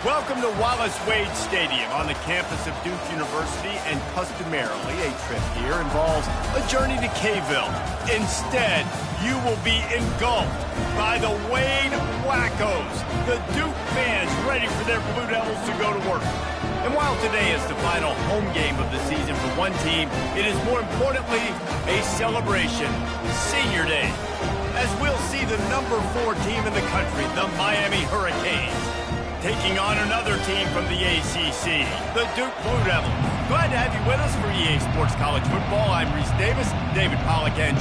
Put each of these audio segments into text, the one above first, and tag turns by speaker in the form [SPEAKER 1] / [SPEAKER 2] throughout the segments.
[SPEAKER 1] Welcome to Wallace Wade Stadium on the campus of Duke University, and customarily a trip here involves a journey to K-ville. Instead, you will be engulfed by the Wade Wackos, the Duke fans ready for their Blue Devils to go to work. And while today is the final home game of the season for one team, it is more importantly a celebration, Senior Day, as we'll see the number 4 team in the country, the Miami Hurricanes, taking on another team from the ACC, the Duke Blue Devils. Glad to have you with us for EA Sports College Football. I'm Reese Davis, David Pollack, and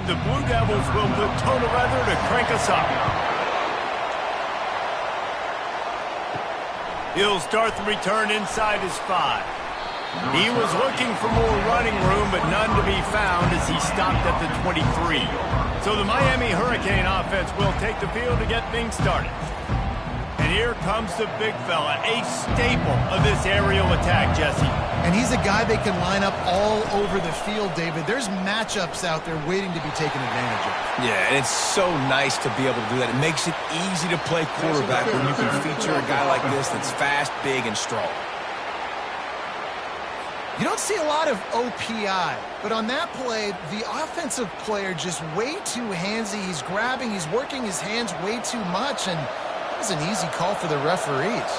[SPEAKER 1] the Blue Devils will put toe to leather to crank us up. He'll start the return inside his 5. He was looking for more running room, but none to be found as he stopped at the 23. So the Miami Hurricane offense will take the field to get things started. And here comes the big fella, a staple of this aerial attack, Jesse.
[SPEAKER 2] And he's a guy they can line up all over the field, David. There's matchups out there waiting to be taken advantage of.
[SPEAKER 3] Yeah, and it's so nice to be able to do that. It makes it easy to play quarterback when you can feature a guy like this that's fast, big, and strong.
[SPEAKER 2] You don't see a lot of OPI, but on that play, the offensive player just way too handsy. He's grabbing, he's working his hands way too much, and that was an easy call for the referees.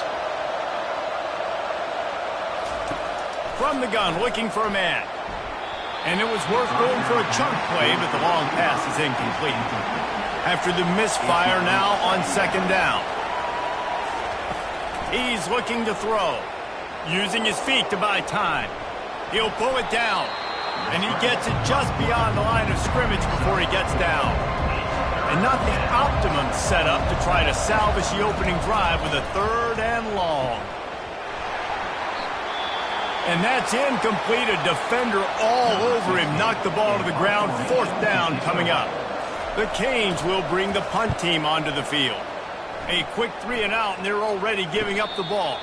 [SPEAKER 1] From the gun, looking for a man. And it was worth going for a chunk play, but the long pass is incomplete. After the misfire, now on second down. He's looking to throw, using his feet to buy time. He'll pull it down, and he gets it just beyond the line of scrimmage before he gets down. And not the optimum setup to try to salvage the opening drive with a 3rd and long. And that's incomplete. A defender all over him. Knocked the ball to the ground. 4th down coming up. The Canes will bring the punt team onto the field. A quick 3 and out, and they're already giving up the ball.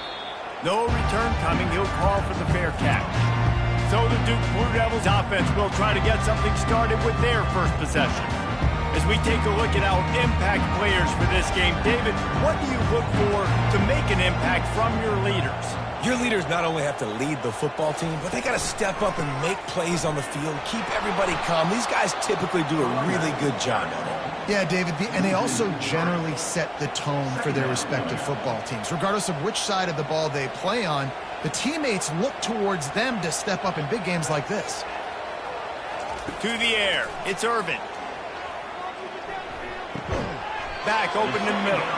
[SPEAKER 1] No return coming. He'll call for the fair catch. So the Duke Blue Devils offense will try to get something started with their first possession. As we take a look at our impact players for this game, David, what do you look for to make an impact from your leaders?
[SPEAKER 3] Your leaders not only have to lead the football team, but they got to step up and make plays on the field, keep everybody calm. These guys typically do a really good job on it.
[SPEAKER 2] Yeah, David, and they also generally set the tone for their respective football teams. Regardless of which side of the ball they play on, the teammates look towards them to step up in big games like this.
[SPEAKER 1] To the air, it's Irvin. Back open in the middle.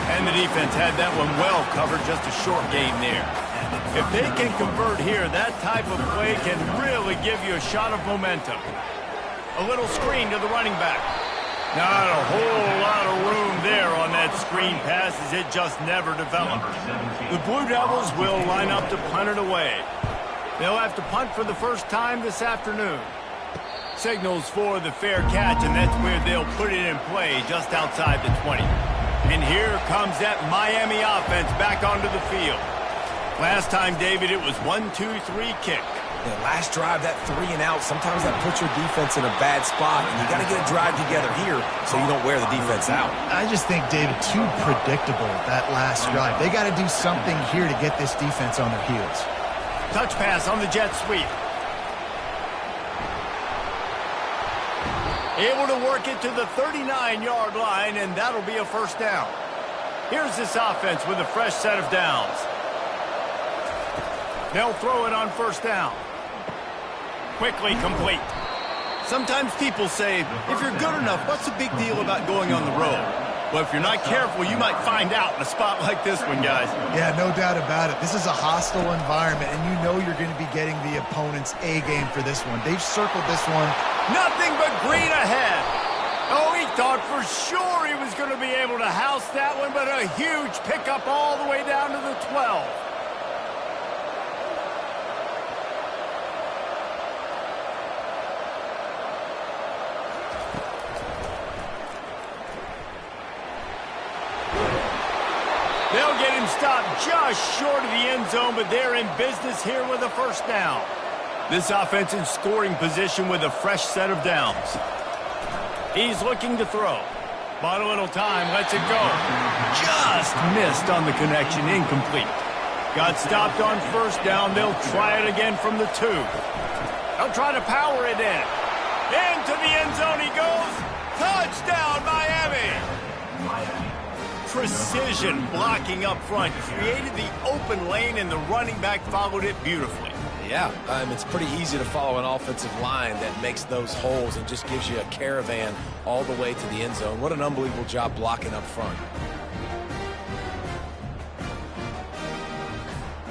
[SPEAKER 1] And the defense had that one well covered, just a short gain there. If they can convert here, that type of play can really give you a shot of momentum. A little screen to the running back. Not a whole lot of room there on that screen pass, as it just never developed. The Blue Devils will line up to punt it away. They'll have to punt for the first time this afternoon. Signals for the fair catch, and that's where they'll put it in play, just outside the 20. And here comes that Miami offense back onto the field. Last time, David, it was 1-2-3 kick.
[SPEAKER 3] The last drive, that 3 and out, sometimes that puts your defense in a bad spot, and you got to get a drive together here so you don't wear the defense out.
[SPEAKER 2] I just think, David, too predictable, that last drive. They got to do something here to get this defense on their heels.
[SPEAKER 1] Touch pass on the jet sweep. Able to work it to the 39-yard line, and that'll be a first down. Here's this offense with a fresh set of downs. They'll throw it on first down. Quickly complete. Sometimes people say, if you're good enough, what's the big deal about going on the road? Well, if you're not careful, you might find out in a spot like this one, guys.
[SPEAKER 2] Yeah, no doubt about it. This is a hostile environment, and you know you're going to be getting the opponent's A game for this one. They've circled this one.
[SPEAKER 1] Nothing but green ahead. Oh, he thought for sure he was going to be able to house that one, but a huge pickup all the way down to the 12. stopped just short of the end zone, but they're in business here with a first down. This offense in scoring position with a fresh set of downs. He's looking to throw. Bought a little time, lets it go. Just missed on the connection, incomplete. Got stopped on first down. They'll try it again from the 2. They'll try to power it in. Into the end zone he goes. Touchdown, Miami! Precision blocking up front. Created the open lane, and the running back followed it beautifully.
[SPEAKER 3] Yeah, it's pretty easy to follow an offensive line that makes those holes and just gives you a caravan all the way to the end zone. What an unbelievable job blocking up front.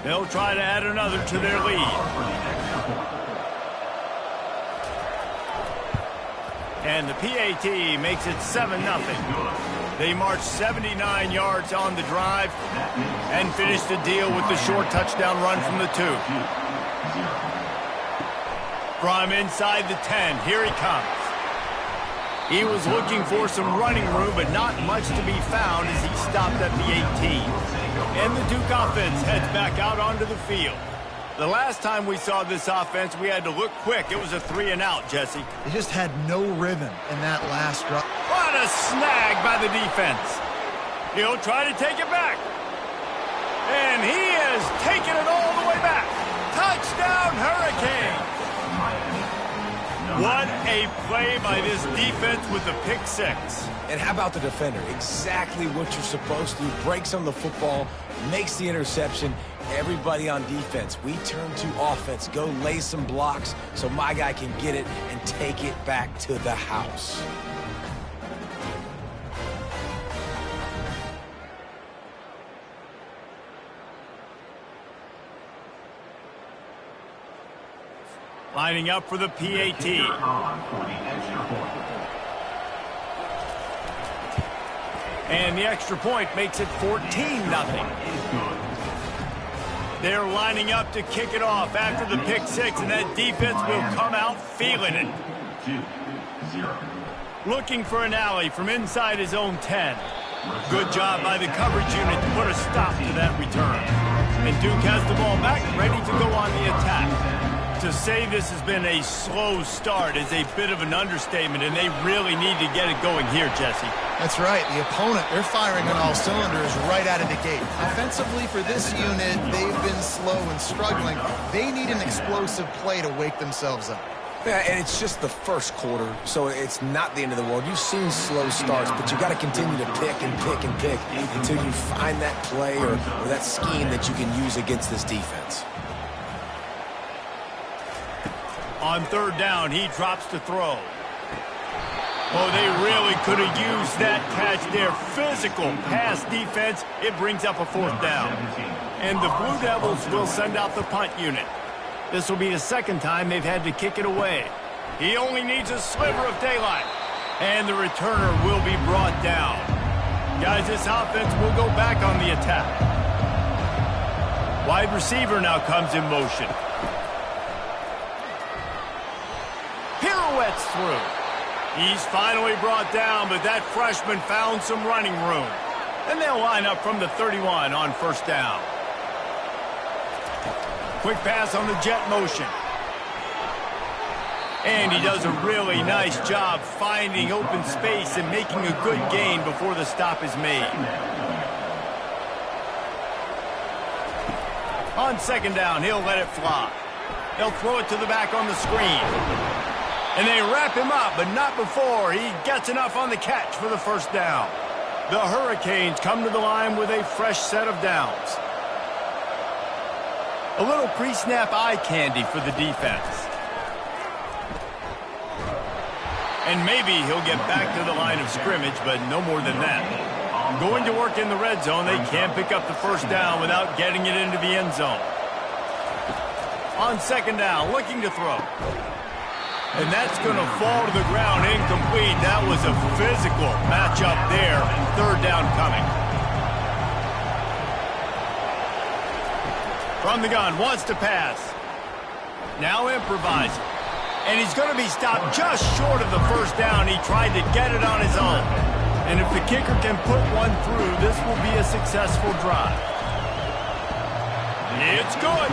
[SPEAKER 1] They'll try to add another to their lead. And the PAT makes it 7-0. They marched 79 yards on the drive and finished the deal with the short touchdown run from the 2. From inside the 10, here he comes. He was looking for some running room, but not much to be found as he stopped at the 18. And the Duke offense heads back out onto the field. The last time we saw this offense, we had to look quick. It was a 3-and-out, Jesse.
[SPEAKER 2] They just had no rhythm in that last drop.
[SPEAKER 1] What a snag by the defense. He'll try to take it back. And he is taking it all the way back. Touchdown, Hurricanes. What a play by this defense with the pick 6.
[SPEAKER 3] And how about the defender? Exactly what you're supposed to do. Breaks on the football, makes the interception. Everybody on defense, we turn to offense. Go lay some blocks so my guy can get it and take it back to the house.
[SPEAKER 1] Lining up for the PAT. And the extra point makes it 14-0. They're lining up to kick it off after the pick 6, and that defense will come out feeling it. Looking for an alley from inside his own 10. Good job by the coverage unit to put a stop to that return. And Duke has the ball back, ready to go on the attack. To say this has been a slow start is a bit of an understatement, and they really need to get it going here, Jesse.
[SPEAKER 2] That's right. The opponent, they're firing on all cylinders right out of the gate. Offensively for this unit, they've been slow and struggling. They need an explosive play to wake themselves up.
[SPEAKER 3] Yeah, and it's just the first quarter, so it's not the end of the world. You've seen slow starts, but you got to continue to pick and pick and pick until you find that play or that scheme that you can use against this defense.
[SPEAKER 1] On third down, he drops to throw. Oh, they really could have used that catch there. Physical pass defense. It brings up a fourth down. And the Blue Devils will send out the punt unit. This will be the second time they've had to kick it away. He only needs a sliver of daylight. And the returner will be brought down. Guys, this offense will go back on the attack. Wide receiver now comes in motion. Pirouettes through. He's finally brought down, but that freshman found some running room. And they'll line up from the 31 on first down. Quick pass on the jet motion. And he does a really nice job finding open space and making a good gain before the stop is made. On second down, he'll let it fly. They'll throw it to the back on the screen. And they wrap him up, but not before he gets enough on the catch for the first down. The Hurricanes come to the line with a fresh set of downs. A little pre-snap eye candy for the defense. And maybe he'll get back to the line of scrimmage, but no more than that. Going to work in the red zone, they can't pick up the first down without getting it into the end zone. On second down, looking to throw. And that's going to fall to the ground incomplete. That was a physical matchup there. Third down coming. From the gun, wants to pass. Now improvising. And he's going to be stopped just short of the first down. He tried to get it on his own. And if the kicker can put one through, this will be a successful drive. It's good.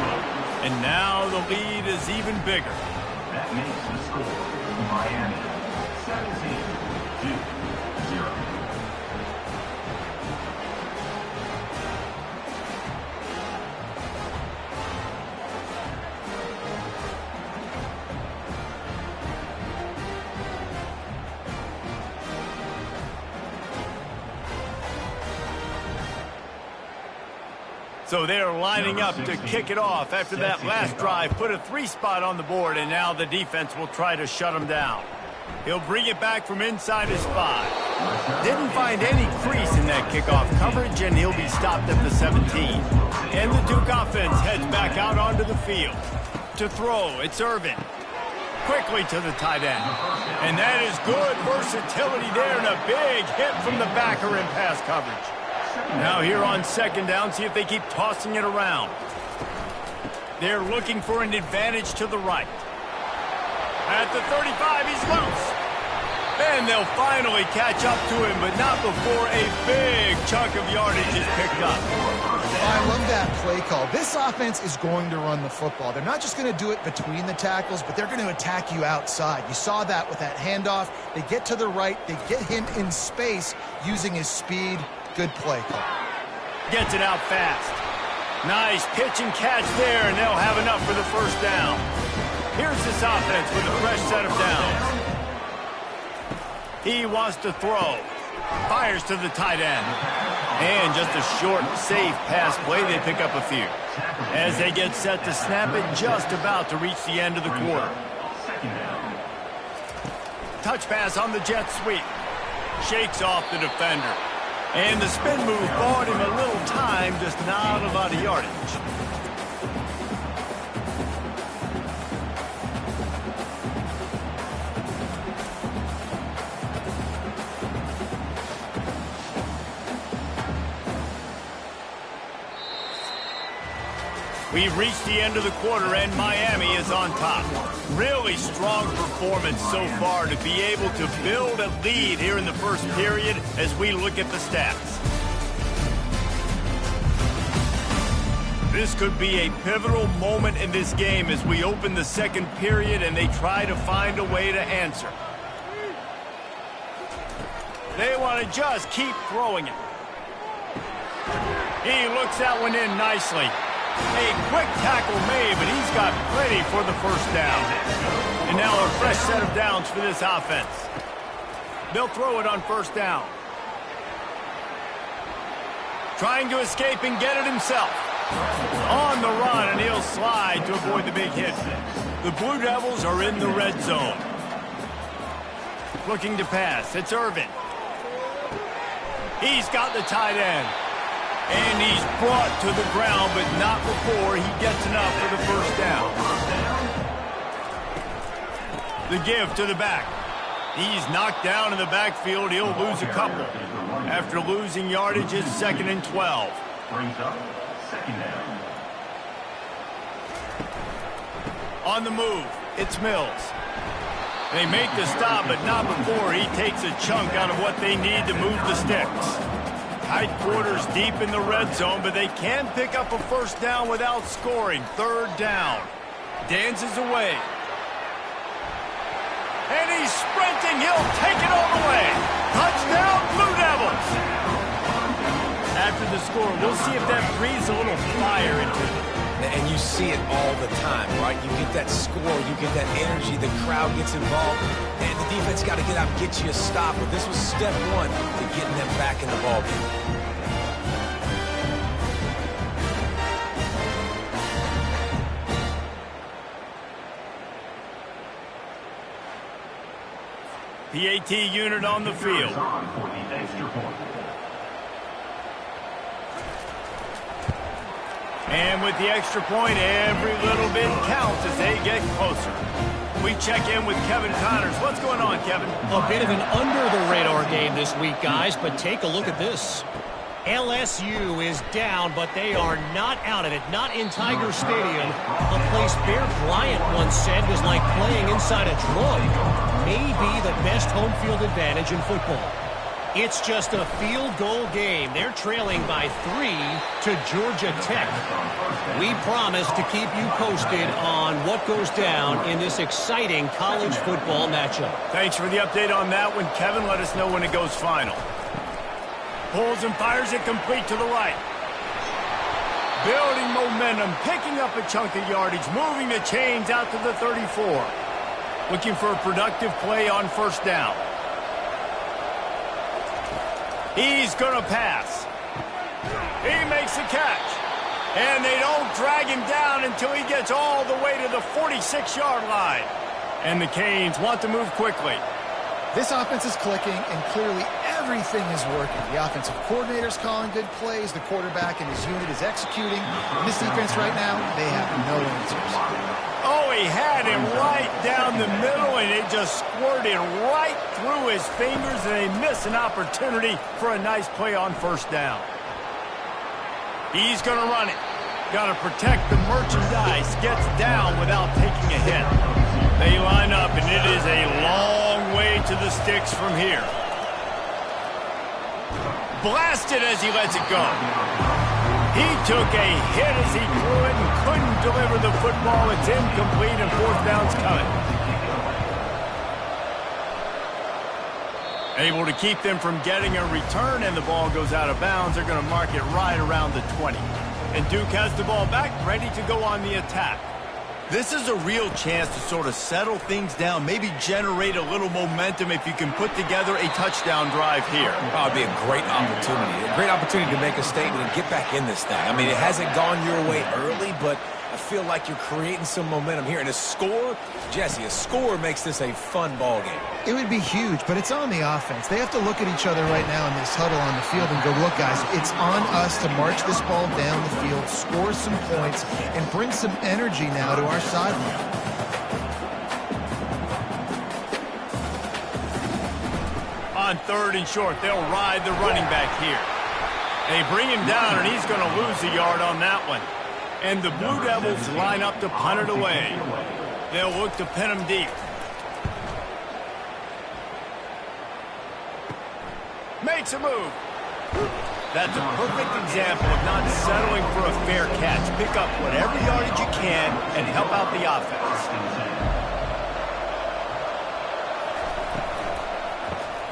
[SPEAKER 1] And now the lead is even bigger.
[SPEAKER 4] That makes the score Miami 17-0.
[SPEAKER 1] So they're lining up to kick it off after that last drive. Put a 3-spot on the board, and now the defense will try to shut him down. He'll bring it back from inside his 5. Didn't find any crease in that kickoff coverage, and he'll be stopped at the 17. And the Duke offense heads back out onto the field. To throw, it's Irvin. Quickly to the tight end. And that is good versatility there, and a big hit from the backer in pass coverage. Now here on second down, see if they keep tossing it around. They're looking for an advantage to the right. At the 35, he's loose. And they'll finally catch up to him, but not before a big chunk of yardage is picked up.
[SPEAKER 2] I love that play call. This offense is going to run the football. They're not just going to do it between the tackles, but they're going to attack you outside. You saw that with that handoff. They get to the right. They get him in space using his speed. Good play call.
[SPEAKER 1] Gets it out fast. Nice pitch and catch there, and they'll have enough for the first down. Here's this offense with a fresh set of downs. He wants to throw. Fires to the tight end. And just a short, safe pass play. They pick up a few. As they get set to snap it, just about to reach the end of the quarter. Touch pass on the jet sweep. Shakes off the defender. And the spin move bought him a little time, just not a lot of yardage. We've reached the end of the quarter, and Miami is on top. Really strong performance so far to be able to build a lead here in the first period as we look at the stats. This could be a pivotal moment in this game as we open the second period and they try to find a way to answer. They want to just keep throwing it. He looks that one in nicely. A quick tackle made, but he's got plenty for the first down. And now a fresh set of downs for this offense. They'll throw it on first down. Trying to escape and get it himself. On the run, and he'll slide to avoid the big hit. The Blue Devils are in the red zone. Looking to pass. It's Irvin. He's got the tight end. And he's brought to the ground, but not before he gets enough for the first down. The give to the back. He's knocked down in the backfield. He'll lose a couple. After losing yardage, it's 2nd and 12.
[SPEAKER 4] Brings up second down.
[SPEAKER 1] On the move, it's Mills. They make the stop, but not before he takes a chunk out of what they need to move the sticks. Tight quarters deep in the red zone, but they can pick up a first down without scoring. Third down. Dances away. And he's sprinting. He'll take it all the way. Touchdown, Blue Devils. After the score, we'll see if that breathes a little fire into it.
[SPEAKER 3] And you see it all the time, right? You get that score, you get that energy, the crowd gets involved, and the defense got to get out and get you a stop. But this was step one to getting them back in the ballgame.
[SPEAKER 1] PAT unit on the field.
[SPEAKER 4] For the extra point.
[SPEAKER 1] And with the extra point, every little bit counts as they get closer. We check in with Kevin Connors. What's going on, Kevin?
[SPEAKER 5] A bit of an under-the-radar game this week, guys, but take a look at this. LSU is down, but they are not out of it, not in Tiger Stadium, a place Bear Bryant once said was like playing inside a drum. Maybe the best home field advantage in football. It's just a field goal game. They're trailing by 3 to Georgia Tech. We promise to keep you posted on what goes down in this exciting college football matchup.
[SPEAKER 1] Thanks for the update on that one, Kevin. Let us know when it goes final. Pulls and fires it complete to the right. Building momentum, picking up a chunk of yardage, moving the chains out to the 34. Looking for a productive play on first down. He's going to pass. He makes the catch. And they don't drag him down until he gets all the way to the 46-yard line. And the Canes want to move quickly.
[SPEAKER 2] This offense is clicking, and clearly everything is working. The offensive coordinator's calling good plays. The quarterback and his unit is executing. And this defense right now, they have no answers.
[SPEAKER 1] Oh, he had him right down the middle, and it just squirted right through his fingers, and they miss an opportunity for a nice play on first down. He's going to run it. Got to protect the merchandise. Gets down without taking a hit. They line up, and it is a long way to the sticks from here. Blasted as he lets it go. He took a hit as he threw it and couldn't deliver the football. It's incomplete, and fourth down's coming. Able to keep them from getting a return, and the ball goes out of bounds. They're going to mark it right around the 20. And Duke has the ball back, ready to go on the attack.
[SPEAKER 6] This is a real chance to sort of settle things down, maybe generate a little momentum if you can put together a touchdown drive here.
[SPEAKER 3] Oh, it'd be a great opportunity to make a statement and get back in this thing. I mean, it hasn't gone your way early, but I feel like you're creating some momentum here. And a score, Jesse, a score makes this a fun ball game.
[SPEAKER 2] It would be huge, but it's on the offense. They have to look at each other right now in this huddle on the field and go, look, guys, it's on us to march this ball down the field, score some points, and bring some energy now to our sideline.
[SPEAKER 1] On third and short, they'll ride the running back here. They bring him down, and he's going to lose a yard on that one. And the Blue Devils line up to punt it away. They'll look to pin him deep. Makes a move. That's a perfect example of not settling for a fair catch. Pick up whatever yardage you can and help out the offense.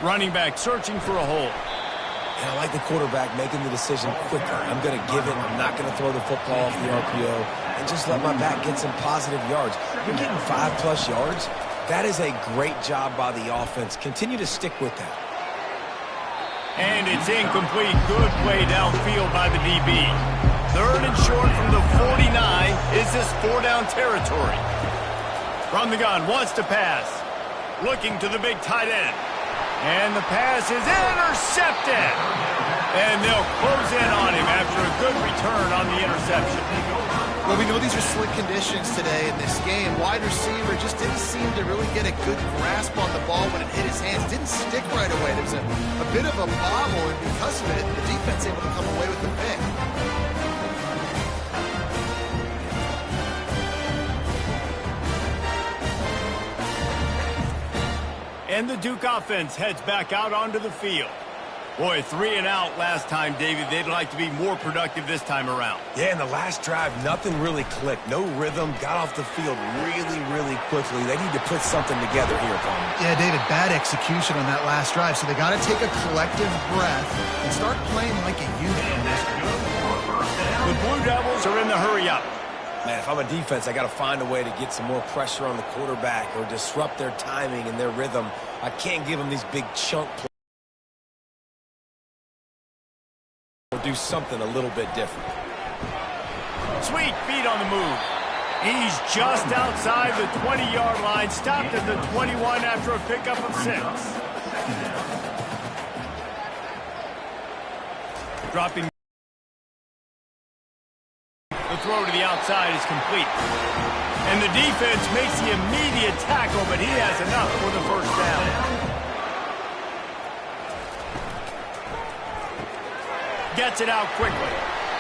[SPEAKER 1] Running back searching for a hole.
[SPEAKER 3] And I like the quarterback making the decision quickly. I'm going to give it. I'm not going to throw the football off the RPO and just let my back get some positive yards. You're getting 5+ yards. That is a great job by the offense. Continue to stick with that.
[SPEAKER 1] And it's incomplete. Good play downfield by the DB. Third and short from the 49. Is this 4-down territory? From the gun, wants to pass. Looking to the big tight end. And the pass is intercepted. And they'll close in on him after a good return on the interception.
[SPEAKER 2] Well, we know these are slick conditions today in this game. Wide receiver just didn't seem to really get a good grasp on the ball when it hit his hands. Didn't stick right away. There was a bit of a bobble, and because of it, the defense able to come away with the pick.
[SPEAKER 1] And the Duke offense heads back out onto the field. Boy, 3 and out last time, David. They'd like to be more productive this time around.
[SPEAKER 3] Yeah, in the last drive, nothing really clicked. No rhythm. Got off the field really, really quickly. They need to put something together here, Palmer.
[SPEAKER 2] Yeah, David, bad execution on that last drive. So they got to take a collective breath and start playing like a unit on this one.
[SPEAKER 1] The Blue Devils are in the hurry-up.
[SPEAKER 3] Man, if I'm a defense, I got to find a way to get some more pressure on the quarterback or disrupt their timing and their rhythm. I can't give them these big chunk plays. Or do something a little bit different.
[SPEAKER 1] Sweet feet on the move. He's just outside the 20-yard line, stopped at the 21 after a pickup of 6. Dropping. The throw to the outside is complete. And the defense makes the immediate tackle, but he has enough for the first down. Gets it out quickly.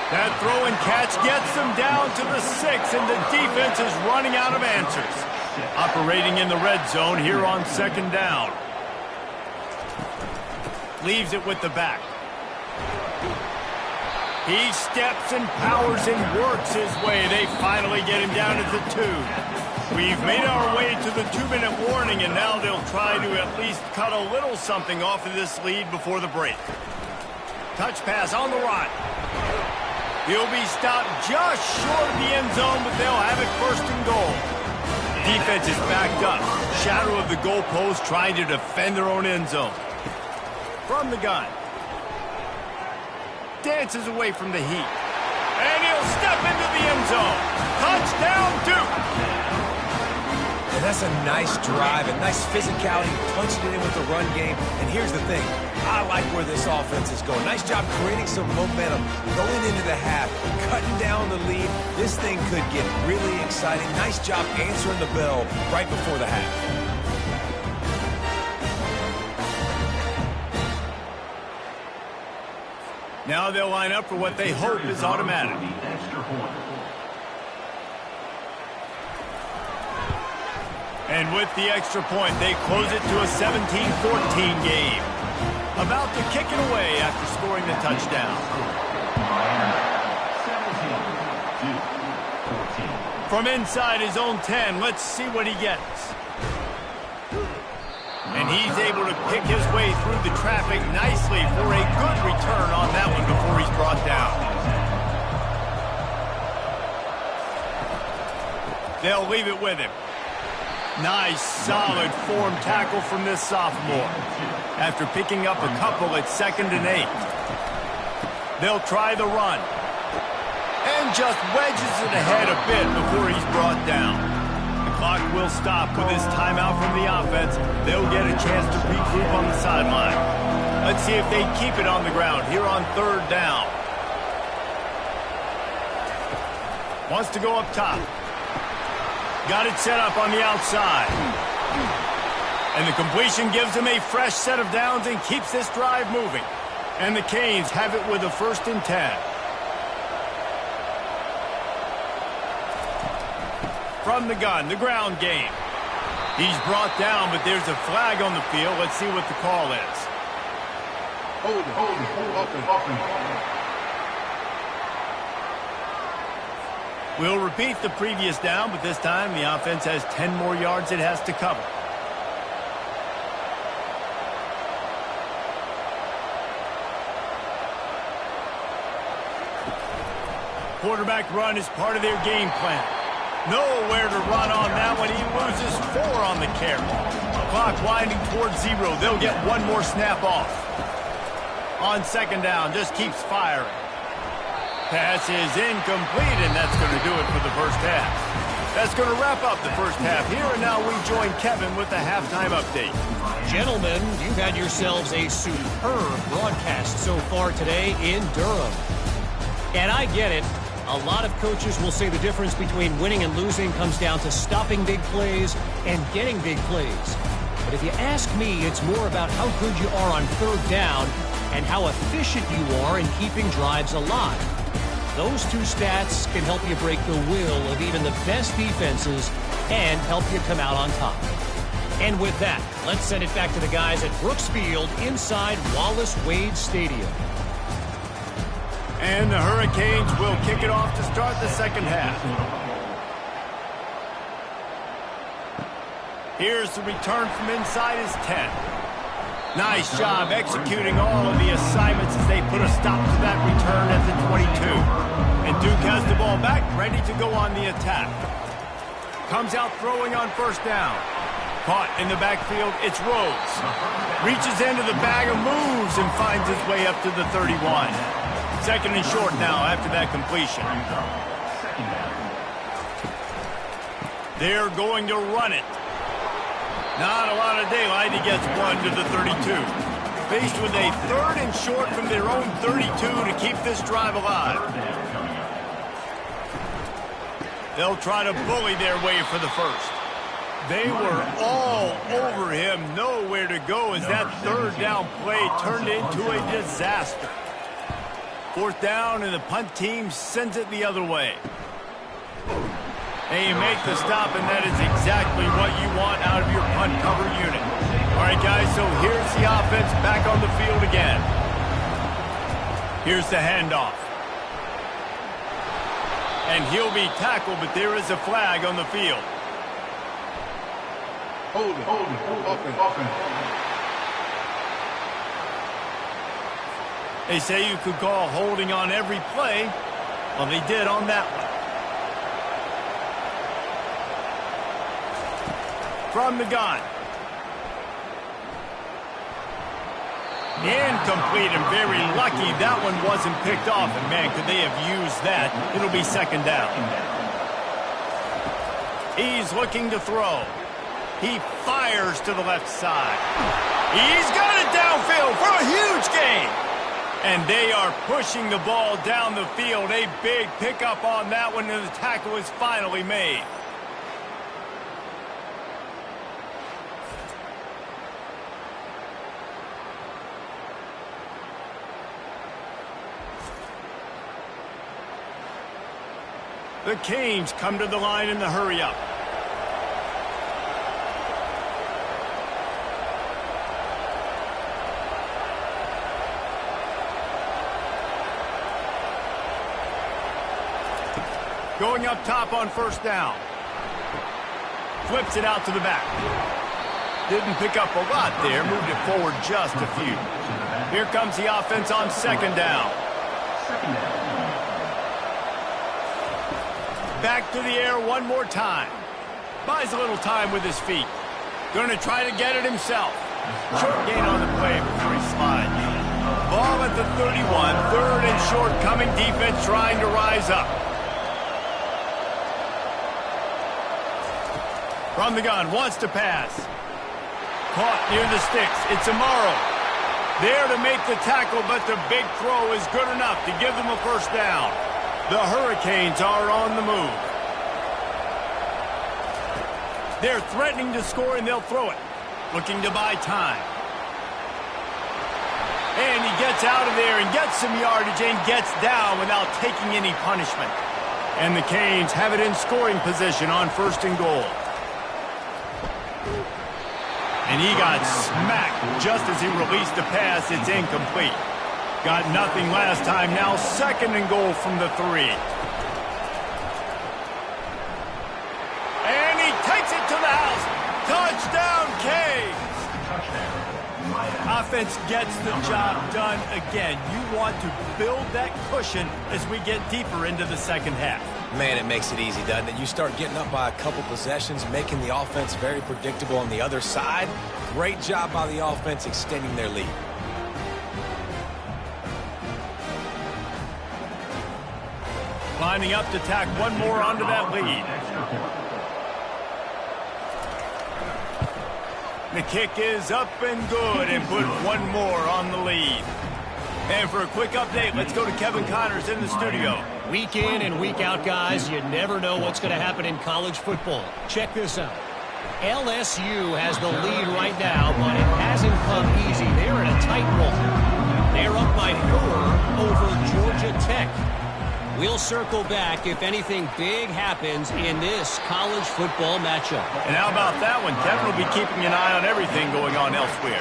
[SPEAKER 1] That throw and catch gets them down to the 6, and the defense is running out of answers. Operating in the red zone here on second down. Leaves it with the back. He steps and powers and works his way. They finally get him down at the 2. We've made our way to the 2-minute warning, and now they'll try to at least cut a little something off of this lead before the break. Touch pass on the run. He'll be stopped just short of the end zone, but they'll have it first and goal. Defense is backed up. Shadow of the goalpost trying to defend their own end zone. From the gun. Dances away from the heat. And he'll step into the end zone. Touchdown, Duke!
[SPEAKER 3] And that's a nice drive, a nice physicality, punching it in with the run game. And here's the thing. I like where this offense is going. Nice job creating some momentum going into the half, cutting down the lead. This thing could get really exciting. Nice job answering the bell right before the half.
[SPEAKER 1] Now they'll line up for what they hope is automatic. And with the extra point, they close it to a 17-14 game. About to kick it away after scoring the touchdown. From inside his own 10, let's see what he gets. And he's able to pick his way through the traffic nicely for a good return on that one before he's brought down. They'll leave it with him. Nice, solid form tackle from this sophomore. After picking up a couple at 2nd and 8. They'll try the run. And just wedges it ahead a bit before he's brought down. Clock will stop with this timeout from the offense. They'll get a chance to regroup on the sideline. Let's see if they keep it on the ground here on 3rd down. Wants to go up top. Got it set up on the outside. And the completion gives him a fresh set of downs and keeps this drive moving. And the Canes have it with a 1st and 10. From the gun, the ground game. He's brought down, but there's a flag on the field. Let's see what the call is.
[SPEAKER 4] Hold it.
[SPEAKER 1] We'll repeat the previous down, but this time the offense has 10 more yards it has to cover. Quarterback run is part of their game plan. Nowhere to run on that one. He loses 4 on the carry. Clock winding towards 0. They'll get one more snap off. On 2nd down, just keeps firing. Pass is incomplete, and that's going to do it for the first half. That's going to wrap up the first half here, and now we join Kevin with the halftime update.
[SPEAKER 5] Gentlemen, you've had yourselves a superb broadcast so far today in Durham. And I get it. A lot of coaches will say the difference between winning and losing comes down to stopping big plays and getting big plays. But if you ask me, it's more about how good you are on 3rd down and how efficient you are in keeping drives alive. Those 2 stats can help you break the will of even the best defenses and help you come out on top. And with that, let's send it back to the guys at Brooks Field inside Wallace Wade Stadium.
[SPEAKER 1] And the Hurricanes will kick it off to start the second half. Here's the return from inside his 10. Nice job executing all of the assignments as they put a stop to that return at the 22. And Duke has the ball back, ready to go on the attack. Comes out throwing on 1st down. Caught in the backfield, it's Rhodes. Reaches into the bag of moves and finds his way up to the 31. 2nd and short now after that completion. They're going to run it. Not a lot of daylight. He gets 1 to the 32. Faced with a 3rd and short from their own 32 to keep this drive alive. They'll try to bully their way for the first. They were all over him. Nowhere to go as that 3rd down play turned into a disaster. 4th down, and the punt team sends it the other way. And you make the stop, and that is exactly what you want out of your punt cover unit. All right, guys, so here's the offense back on the field again. Here's the handoff. And he'll be tackled, but there is a flag on the field.
[SPEAKER 4] Hold it. Offense.
[SPEAKER 1] They say you could call holding on every play. Well, they did on that one. From the gun. Incomplete, and very lucky that one wasn't picked off. And, man, could they have used that? It'll be second down. He's looking to throw. He fires to the left side. He's got it downfield for a huge gain. And they are pushing the ball down the field. A big pickup on that one, and the tackle is finally made. The Canes come to the line in the hurry-up. Going up top on first down. Flips it out to the back. Didn't pick up a lot there. Moved it forward just a few. Here comes the offense on second down. Back to the air one more time. Buys a little time with his feet. Going to try to get it himself. Short gain on the play before he slides. Ball at the 31. Third and short coming. Defense trying to rise up. From the gun. Wants to pass. Caught near the sticks. It's Amaro. There to make the tackle, but the big throw is good enough to give them a first down. The Hurricanes are on the move. They're threatening to score, and they'll throw it. Looking to buy time. And he gets out of there and gets some yardage and gets down without taking any punishment. And the Canes have it in scoring position on first and goal. And he got smacked just as he released the pass. It's incomplete. Got nothing last time. Now second and goal from the 3. And he takes it to the house. Touchdown, Canes. Offense gets the job done again. You want to build that cushion as we get deeper into the second half.
[SPEAKER 3] Man, it makes it easy, doesn't it? You start getting up by a couple possessions, making the offense very predictable on the other side. Great job by the offense extending their lead.
[SPEAKER 1] Lining up to tack one more onto that lead. The kick is up and good, and put one more on the lead. And for a quick update, let's go to Kevin Connors in the studio.
[SPEAKER 5] Week in and week out, guys, you never know what's going to happen in college football. Check this out. LSU has the lead right now, but it hasn't come easy. They're in a tight one. They're up by 4 over Georgia Tech. We'll circle back if anything big happens in this college football matchup.
[SPEAKER 1] And how about that one? Kevin will be keeping an eye on everything going on elsewhere.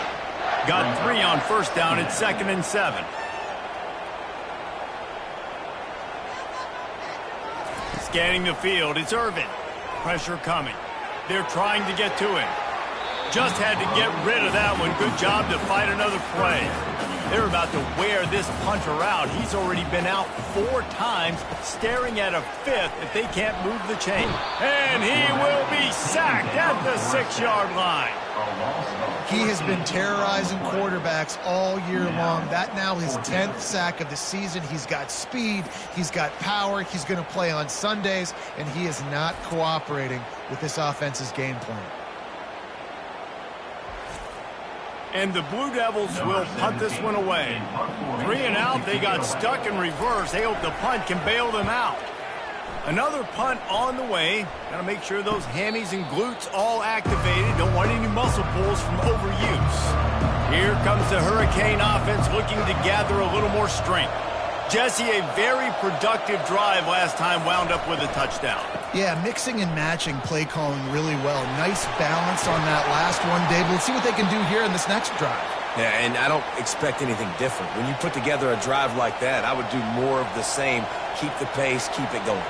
[SPEAKER 1] Got 3 on first down. It's 2nd and 7. Scanning the field. It's Irvin. Pressure coming. They're trying to get to him. Just had to get rid of that one. Good job to fight another play. They're about to wear this punter out. He's already been out 4 times, staring at a 5th if they can't move the chain. And he will be sacked at the 6-yard line.
[SPEAKER 2] He has been terrorizing quarterbacks all year long. That now his 10th sack of the season. He's got speed. He's got power. He's going to play on Sundays, and he is not cooperating with this offense's game plan.
[SPEAKER 1] And the Blue Devils will punt this one away. 3 and out. They got stuck in reverse. They hope the punt can bail them out. Another punt on the way. Got to make sure those hammies and glutes all activated. Don't want any muscle pulls from overuse. Here comes the Hurricane offense looking to gather a little more strength. Jesse, a very productive drive last time wound up with a touchdown.
[SPEAKER 2] Yeah, mixing and matching play calling really well. Nice balance on that last one, Dave. Let's see what they can do here in this next drive.
[SPEAKER 3] Yeah, and I don't expect anything different. When you put together a drive like that, I would do more of the same. Keep the pace, keep it going.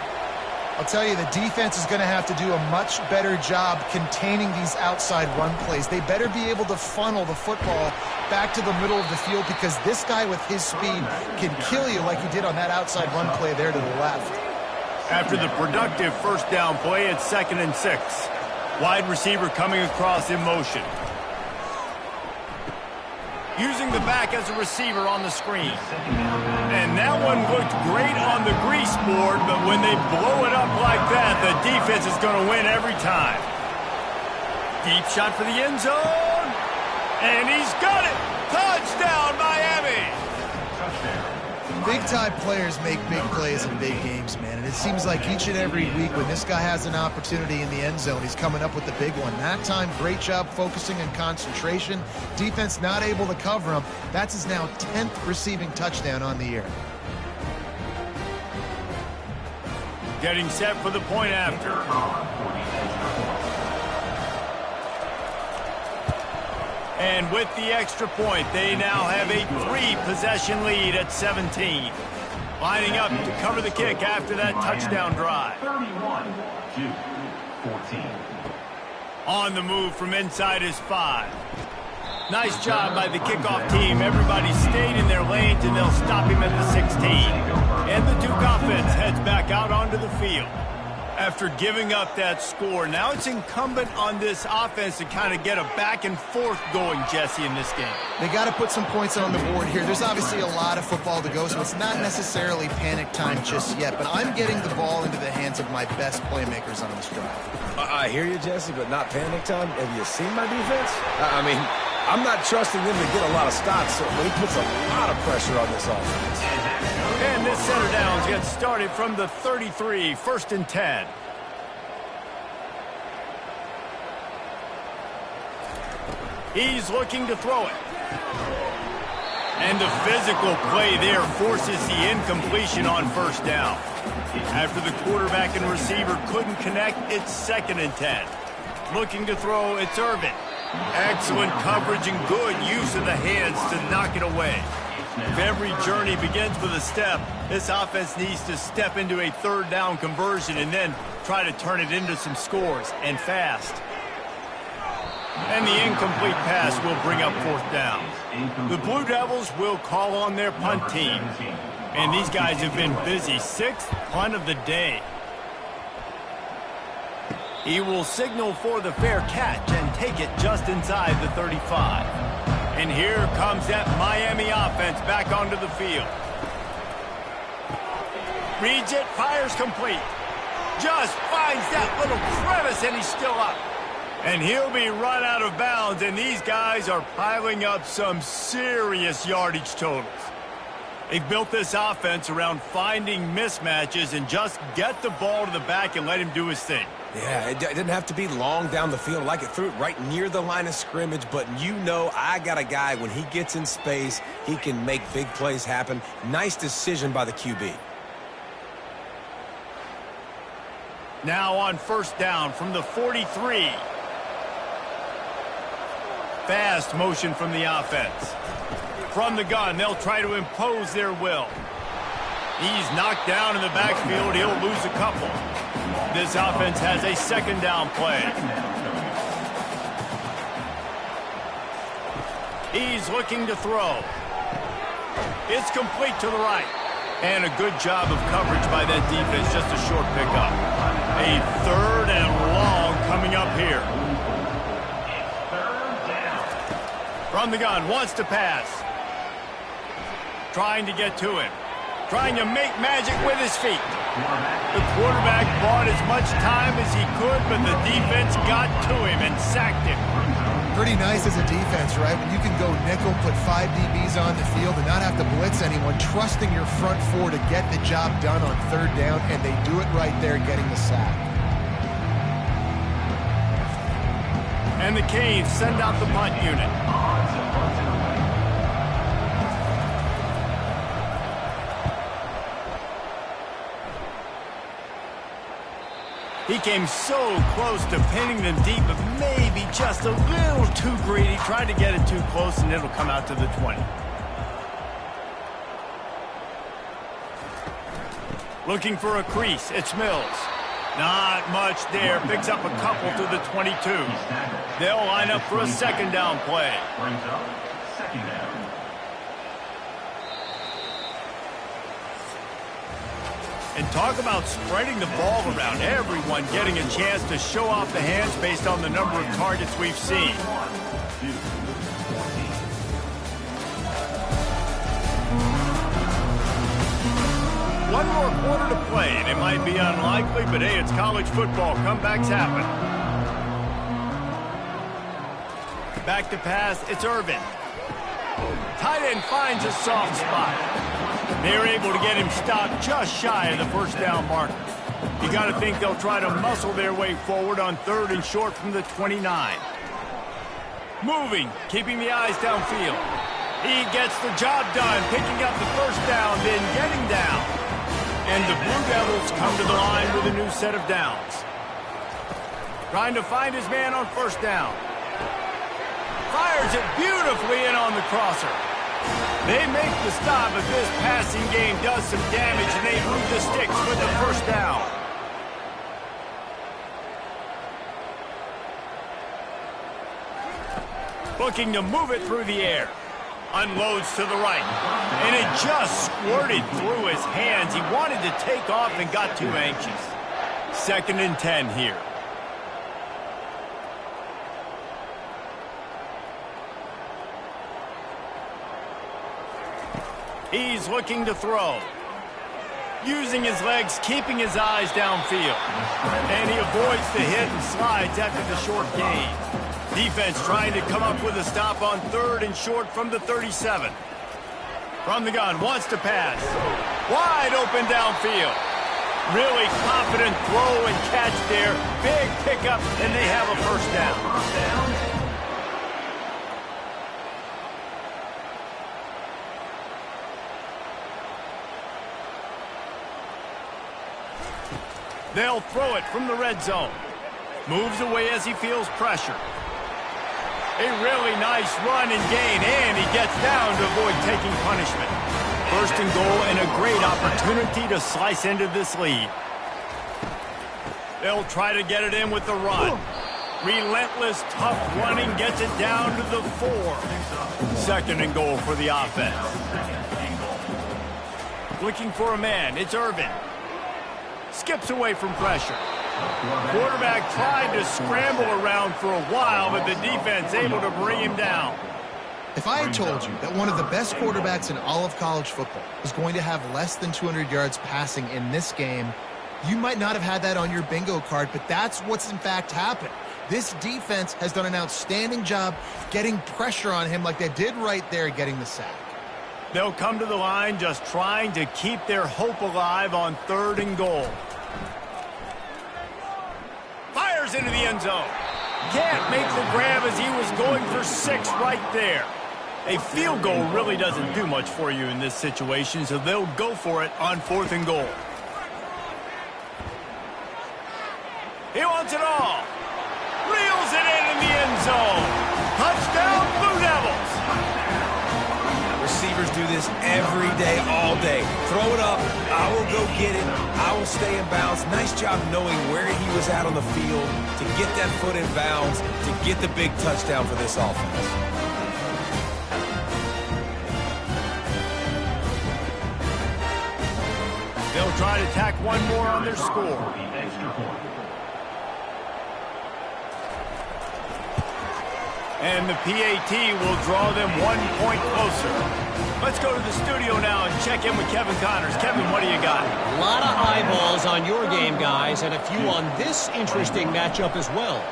[SPEAKER 2] I'll tell you, the defense is going to have to do a much better job containing these outside run plays. They better be able to funnel the football back to the middle of the field because this guy with his speed can kill you like he did on that outside run play there to the left.
[SPEAKER 1] After the productive first down play, it's 2nd and 6. Wide receiver coming across in motion. Using the back as a receiver on the screen. And that one looked great on the grease board, but when they blow it up like that, the defense is going to win every time. Deep shot for the end zone. And he's got it. Touchdown, Miami.
[SPEAKER 2] Big-time players make big plays in big games, man. And it seems like each and every week when this guy has an opportunity in the end zone, he's coming up with the big one. That time, great job focusing and concentration. Defense not able to cover him. That's his now 10th receiving touchdown on the year.
[SPEAKER 1] Getting set for the point after. And with the extra point, they now have a 3-possession lead at 17. Lining up to cover the kick after that touchdown drive.
[SPEAKER 4] 31-14.
[SPEAKER 1] On the move from inside his 5. Nice job by the kickoff team. Everybody stayed in their lanes, and they'll stop him at the 16. And the Duke offense heads back out onto the field. After giving up that score, now it's incumbent on this offense to kind of get a back and forth going, Jesse, in this game.
[SPEAKER 2] They got to put some points on the board here. There's obviously a lot of football to go, so it's not necessarily panic time just yet, but I'm getting the ball into the hands of my best playmakers on this drive.
[SPEAKER 3] I hear you, Jesse, but not panic time. Have you seen my defense? I mean, I'm not trusting them to get a lot of stops, so he puts a lot of pressure on this offense.
[SPEAKER 1] And this center downs gets started from the 33, 1st and 10. He's looking to throw it. And the physical play there forces the incompletion on 1st down. After the quarterback and receiver couldn't connect, it's 2nd and 10. Looking to throw, it's Irvin. Excellent coverage and good use of the hands to knock it away. If every journey begins with a step, this offense needs to step into a 3rd down conversion and then try to turn it into some scores, and fast. And the incomplete pass will bring up 4th down. The Blue Devils will call on their punt team. And these guys have been busy. 6th punt of the day. He will signal for the fair catch and take it just inside the 35. And here comes that Miami offense back onto the field. Reads it, fires complete. Just finds that little crevice, and he's still up. And he'll be run out of bounds, and these guys are piling up some serious yardage totals. They've built this offense around finding mismatches and just get the ball to the back and let him do his thing.
[SPEAKER 3] Yeah, it didn't have to be long down the field. Like it threw it right near the line of scrimmage, but you know I got a guy, when he gets in space, he can make big plays happen. Nice decision by the QB.
[SPEAKER 1] Now on 1st down from the 43. Fast motion from the offense. From the gun, they'll try to impose their will. He's knocked down in the backfield. He'll lose a couple. This offense has a 2nd down play. He's looking to throw. It's complete to the right. And a good job of coverage by that defense. Just a short pickup. A 3rd and long coming up here. From the gun, wants to pass. Trying to get to him. Trying to make magic with his feet. The quarterback bought as much time as he could, but the defense got to him and sacked him.
[SPEAKER 2] Pretty nice as a defense, right? When you can go nickel, put 5 DBs on the field and not have to blitz anyone, trusting your front 4 to get the job done on 3rd down, and they do it right there, getting the sack.
[SPEAKER 1] And the Canes send out the punt unit. He came so close to pinning them deep, but maybe just a little too greedy. Tried to get it too close, and it'll come out to the 20. Looking for a crease. It's Mills. Not much there. Picks up a couple to the 22. They'll line up for a second down play.
[SPEAKER 4] Brings up second down.
[SPEAKER 1] And talk about spreading the ball around. Everyone getting a chance to show off the hands based on the number of targets we've seen. One more quarter to play, and it might be unlikely, but hey, it's college football. Comebacks happen. Back to pass, it's Irvin. Tight end finds a soft spot. They're able to get him stopped just shy of the first down marker. You got to think they'll try to muscle their way forward on 3rd and short from the 29. Moving, keeping the eyes downfield. He gets the job done, picking up the first down, then getting down. And the Blue Devils come to the line with a new set of downs. Trying to find his man on first down. Fires it beautifully in on the crosser. They make the stop, but this passing game does some damage, and they move the sticks with the first down. Looking to move it through the air. Unloads to the right. And it just squirted through his hands. He wanted to take off and got too anxious. 2nd and 10 here. He's looking to throw. Using his legs, keeping his eyes downfield. And he avoids the hit and slides after the short gain. Defense trying to come up with a stop on 3rd and short from the 37. From the gun, wants to pass. Wide open downfield. Really confident throw and catch there. Big pickup, and they have a first down. They'll throw it from the red zone. Moves away as he feels pressure. A really nice run and gain, and he gets down to avoid taking punishment. 1st and goal, and a great opportunity to slice into this lead. They'll try to get it in with the run. Relentless, tough running gets it down to the 4. 2nd and goal for the offense. Looking for a man, it's Irvin. Skips away from pressure. Quarterback tried to scramble around for a while, but the defense able to bring him down.
[SPEAKER 2] If I had told you that one of the best quarterbacks in all of college football is going to have less than 200 yards passing in this game, you might not have had that on your bingo card, but that's what's in fact happened. This defense has done an outstanding job getting pressure on him like they did right there, getting the sack.
[SPEAKER 1] They'll come to the line just trying to keep their hope alive on 3rd and goal. Fires into the end zone. Can't make the grab as he was going for 6 right there. A field goal really doesn't do much for you in this situation, so they'll go for it on 4th and goal. He wants it all. Reels it in the end zone. Touchdown, Blue Devils.
[SPEAKER 3] Receivers do this every day, all day. Throw it up, I will go get it, I will stay in bounds. Nice job knowing where he was at on the field to get that foot in bounds, to get the big touchdown for this offense.
[SPEAKER 1] They'll try to tack one more on their score. And the PAT will draw them 1 point closer. Let's go to the studio now and check in with Kevin Connors. Kevin, what do you got?
[SPEAKER 5] A lot of eyeballs on your game, guys, and a few on this interesting matchup as well.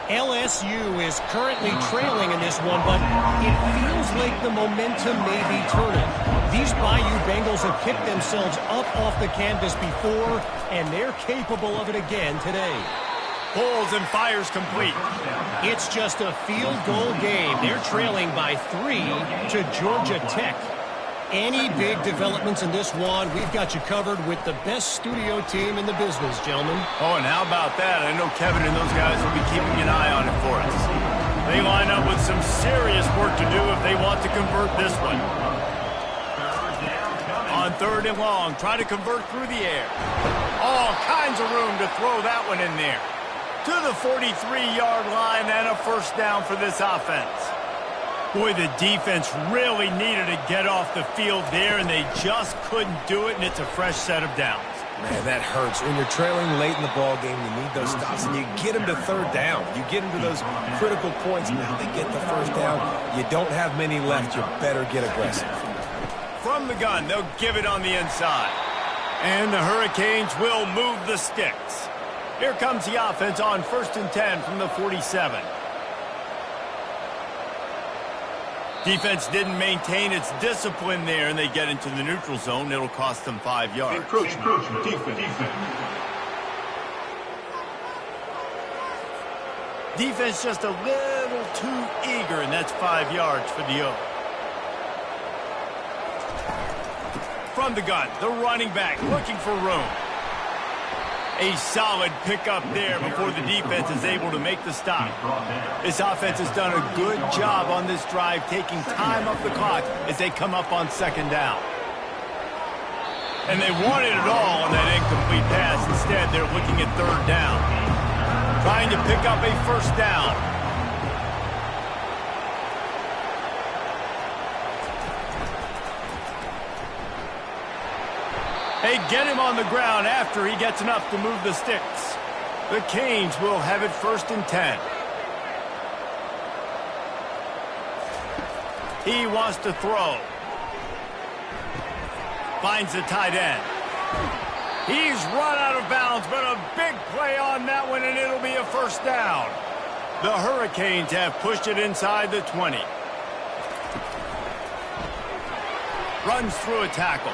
[SPEAKER 5] LSU is currently trailing in this one, but it feels like the momentum may be turning. These Bayou Bengals have picked themselves up off the canvas before, and they're capable of it again today.
[SPEAKER 1] Pulls and fires complete.
[SPEAKER 5] It's just a field goal game. They're trailing by 3 to Georgia Tech. Any big developments in this one, we've got you covered with the best studio team in the business, gentlemen.
[SPEAKER 1] Oh, and how about that? I know Kevin and those guys will be keeping an eye on it for us. They line up with some serious work to do if they want to convert this one. On 3rd and long, try to convert through the air. All kinds of room to throw that one in there. To the 43-yard line and a first down for this offense. Boy, the defense really needed to get off the field there, and they just couldn't do it, and it's a fresh set of downs.
[SPEAKER 3] Man, that hurts. When you're trailing late in the ball game, you need those stops, and you get them to 3rd down. You get them to those critical points. Now they get the first down. You don't have many left. You better get aggressive.
[SPEAKER 1] From the gun, they'll give it on the inside. And the Hurricanes will move the sticks. Here comes the offense on 1st and 10 from the 47. Defense didn't maintain its discipline there, and they get into the neutral zone. It'll cost them 5 yards.
[SPEAKER 4] Encroachment. Defense.
[SPEAKER 1] Defense just a little too eager, and that's 5 yards for the O. From the gun, the running back looking for room. A solid pickup there before the defense is able to make the stop. This offense has done a good job on this drive, taking time off the clock as they come up on 2nd down. And they wanted it all on that incomplete pass. Instead, they're looking at 3rd down. Trying to pick up a first down. They get him on the ground after he gets enough to move the sticks. The Canes will have it 1st and 10. He wants to throw. Finds the tight end. He's run out of bounds, but a big play on that one, and it'll be a first down. The Hurricanes have pushed it inside the 20. Runs through a tackle.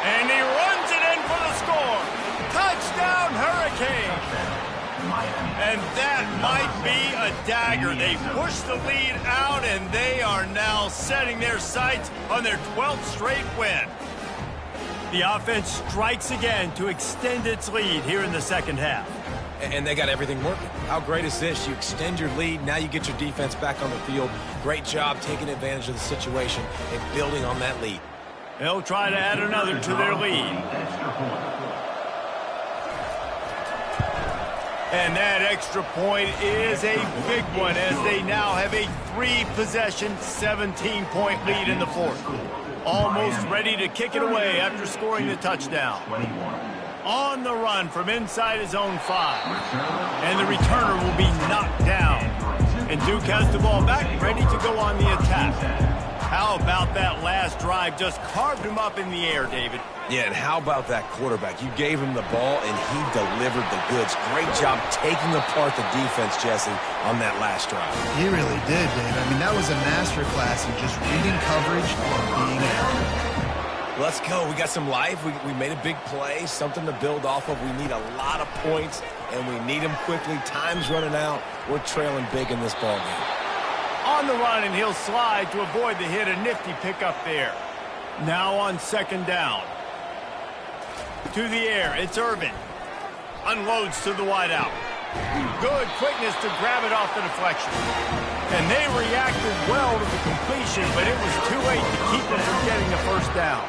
[SPEAKER 1] And he runs it in for the score. Touchdown, Hurricanes. And that might be a dagger. They push the lead out, and they are now setting their sights on their 12th straight win. The offense strikes again to extend its lead here in the 2nd half.
[SPEAKER 3] And they got everything working. How great is this? You extend your lead. Now you get your defense back on the field. Great job taking advantage of the situation and building on that lead.
[SPEAKER 1] They'll try to add another to their lead. And that extra point is a big one as they now have a 3-possession, 17-point lead in the 4th. Almost ready to kick it away after scoring the touchdown. On the run from inside his own 5. And the returner will be knocked down. And Duke has the ball back, ready to go on the attack. How about that last drive? Just carved him up in the air, David.
[SPEAKER 3] Yeah, and how about that quarterback? You gave him the ball, and he delivered the goods. Great job taking apart the defense, Jesse, on that last drive.
[SPEAKER 2] He really did, Dave. I mean, that was a masterclass in just reading coverage and being accurate.
[SPEAKER 3] Let's go. We got some life. We made a big play, something to build off of. We need a lot of points, and we need them quickly. Time's running out. We're trailing big in this ball game.
[SPEAKER 1] On the run, and he'll slide to avoid the hit. A nifty pickup there. Now on 2nd down. To the air, it's Irvin. Unloads to the wideout. Good quickness to grab it off the deflection. And they reacted well to the completion, but it was too late to keep them from getting the first down.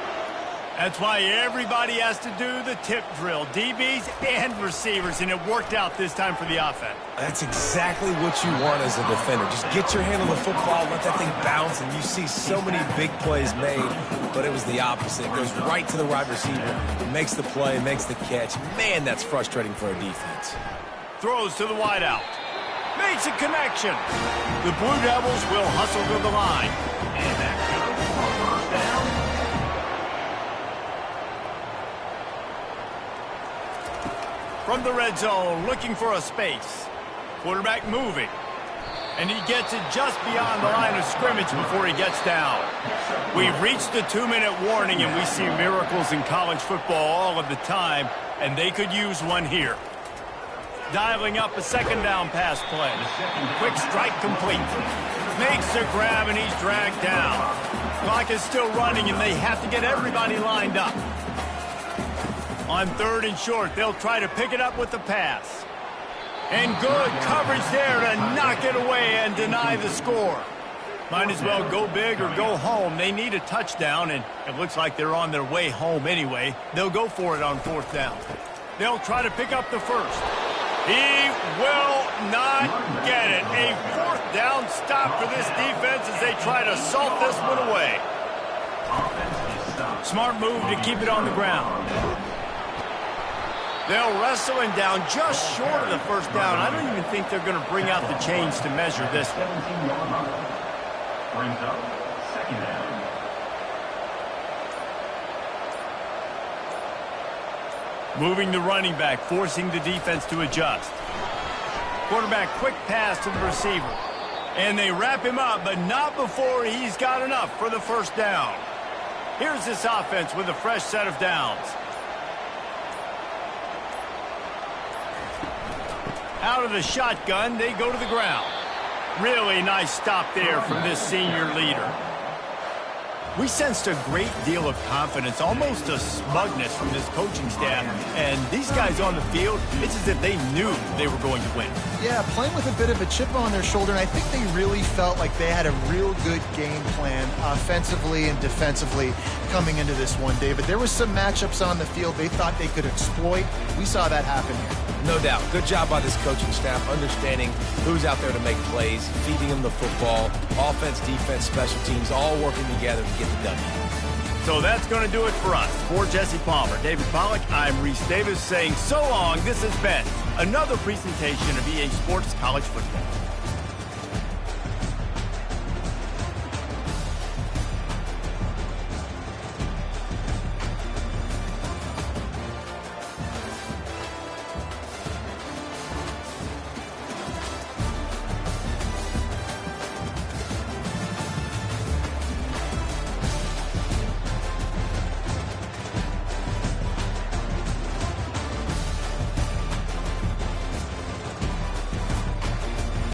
[SPEAKER 1] That's why everybody has to do the tip drill, DBs and receivers, and it worked out this time for the offense.
[SPEAKER 3] That's exactly what you want as a defender. Just get your hand on the football, let that thing bounce, and you see so many big plays made, but it was the opposite. It goes right to the wide receiver, makes the play, makes the catch. Man, that's frustrating for a defense.
[SPEAKER 1] Throws to the wideout. Makes a connection. The Blue Devils will hustle to the line.
[SPEAKER 4] And that's good for first down.
[SPEAKER 1] From the red zone, looking for a space. Quarterback moving. And he gets it just beyond the line of scrimmage before he gets down. We've reached the 2-minute warning, and we see miracles in college football all of the time, and they could use one here. Dialing up a second down pass play. Quick strike complete. Makes the grab, and he's dragged down. Clock is still running, and they have to get everybody lined up. On 3rd and short, they'll try to pick it up with the pass. And good coverage there to knock it away and deny the score. Might as well go big or go home. They need a touchdown, and it looks like they're on their way home anyway. They'll go for it on 4th down. They'll try to pick up the first. He will not get it. A 4th down stop for this defense as they try to salt this one away. Smart move to keep it on the ground. They'll wrestle him down just short of the 1st down. I don't even think they're going to bring out the chains to measure this one.
[SPEAKER 4] 17-yard line. Brings up 2nd down.
[SPEAKER 1] Moving the running back, forcing the defense to adjust. Quarterback, quick pass to the receiver. And they wrap him up, but not before he's got enough for the 1st down. Here's this offense with a fresh set of downs. Out of the shotgun, they go to the ground. Really nice stop there from this senior leader. We sensed a great deal of confidence, almost a smugness from this coaching staff. And these guys on the field, it's as if they knew they were going to win.
[SPEAKER 2] Yeah, playing with a bit of a chip on their shoulder, and I think they really felt like they had a real good game plan offensively and defensively coming into this one, David. There was some matchups on the field they thought they could exploit. We saw that happen here.
[SPEAKER 3] No doubt. Good job by this coaching staff, understanding who's out there to make plays, feeding them the football, offense, defense, special teams, all working together to get the W.
[SPEAKER 1] So that's going to do it for us. For Jesse Palmer, David Pollack, I'm Reese Davis saying so long. This has been another presentation of EA Sports College Football.